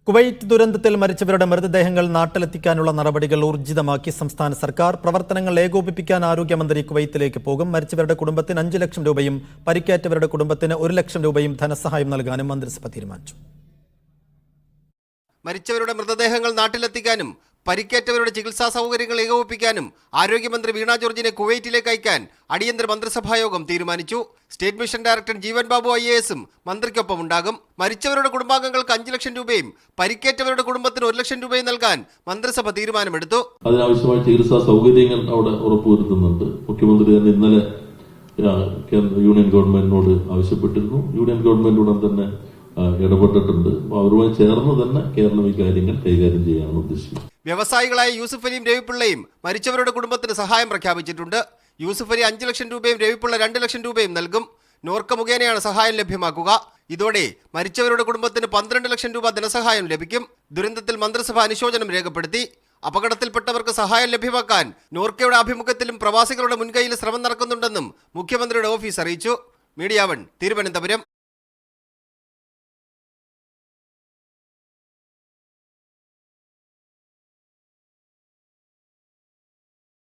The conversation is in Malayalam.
കുവൈറ്റ് ദുരന്തത്തിൽ മരിച്ചവരുടെ മൃതദേഹങ്ങൾ നാട്ടിലെത്തിക്കാനുള്ള നടപടികൾ ഊർജിതമാക്കി സംസ്ഥാന സർക്കാർ. പ്രവർത്തനങ്ങൾ ഏകോപിപ്പിക്കാൻ ആരോഗ്യമന്ത്രി കുവൈത്തിലേക്ക് പോകും. മരിച്ചവരുടെ കുടുംബത്തിന് 5 ലക്ഷം രൂപയും പരിക്കേറ്റവരുടെ കുടുംബത്തിന് 1 ലക്ഷം രൂപയും ധനസഹായം നൽകാനും മന്ത്രിസഭ തീരുമാനിച്ചു. മരിച്ചവരുടെ മൃതദേഹങ്ങൾ നാട്ടിലെത്തിക്കാനും പരിക്കേറ്റവരുടെ ചികിത്സാ സൗകര്യങ്ങൾ ഏകോപിപ്പിക്കാനും ആരോഗ്യമന്ത്രി വീണ ജോർജിനെ കുവൈറ്റിലേക്ക് അയക്കാൻ അടിയന്തര മന്ത്രിസഭായോഗം തീരുമാനിച്ചു. State mission director Jeevan Babu IAS മന്ത്രിക്കൊപ്പം ഉണ്ടാകും. മരിച്ചവരുടെ കുടുംബാംഗങ്ങൾക്ക് 5 ലക്ഷം രൂപയും പരിക്കേറ്റവരുടെ കുടുംബത്തിന് 1 ലക്ഷം രൂപയും നൽകാൻ മന്ത്രിസഭ തീരുമാനമെടുത്തു. അതിനാവശ്യമായ ചികിത്സാ സൗകര്യങ്ങൾ അവിടെ ഉറപ്പുവരുത്തുന്നുണ്ട്. മുഖ്യമന്ത്രി തന്നെ ഇന്നലെ യൂണിയൻ ഗവൺമെന്റിനോട് ആവശ്യപ്പെട്ടിരുന്നു. യൂണിയൻ ഗവൺമെന്റ് ഉടൻ തന്നെ ഇടപെട്ടിട്ടുണ്ട്. അവരുമായി ചേർന്ന് തന്നെ കേരളം ഈ കാര്യങ്ങൾ കൈകാര്യം ചെയ്യാനാണ് ഉദ്ദേശിക്കുന്നത്. വ്യവസായികളായ യൂസുഫ് അലിയും രവിപിള്ളയും മരിച്ചവരുടെ കുടുംബത്തിന് സഹായം പ്രഖ്യാപിച്ചിട്ടുണ്ട്. യൂസുഫ് അലി 5 ലക്ഷം രൂപയും രവിപിള്ള 2 ലക്ഷം രൂപയും നൽകും. നോർക്ക മുഖേനയാണ് സഹായം ലഭ്യമാക്കുക. ഇതോടെ മരിച്ചവരുടെ കുടുംബത്തിന് 12 ലക്ഷം രൂപ ധനസഹായം ലഭിക്കും. ദുരന്തത്തിൽ മന്ത്രിസഭ അനുശോചനം രേഖപ്പെടുത്തി. അപകടത്തിൽപ്പെട്ടവർക്ക് സഹായം ലഭ്യമാക്കാൻ നോർക്കയുടെ ആഭിമുഖ്യത്തിലും പ്രവാസികളുടെ മുൻകൈയിൽ ശ്രമം നടക്കുന്നുണ്ടെന്നും മുഖ്യമന്ത്രിയുടെ ഓഫീസ് അറിയിച്ചു. മീഡിയ 1 തിരുവനന്തപുരം.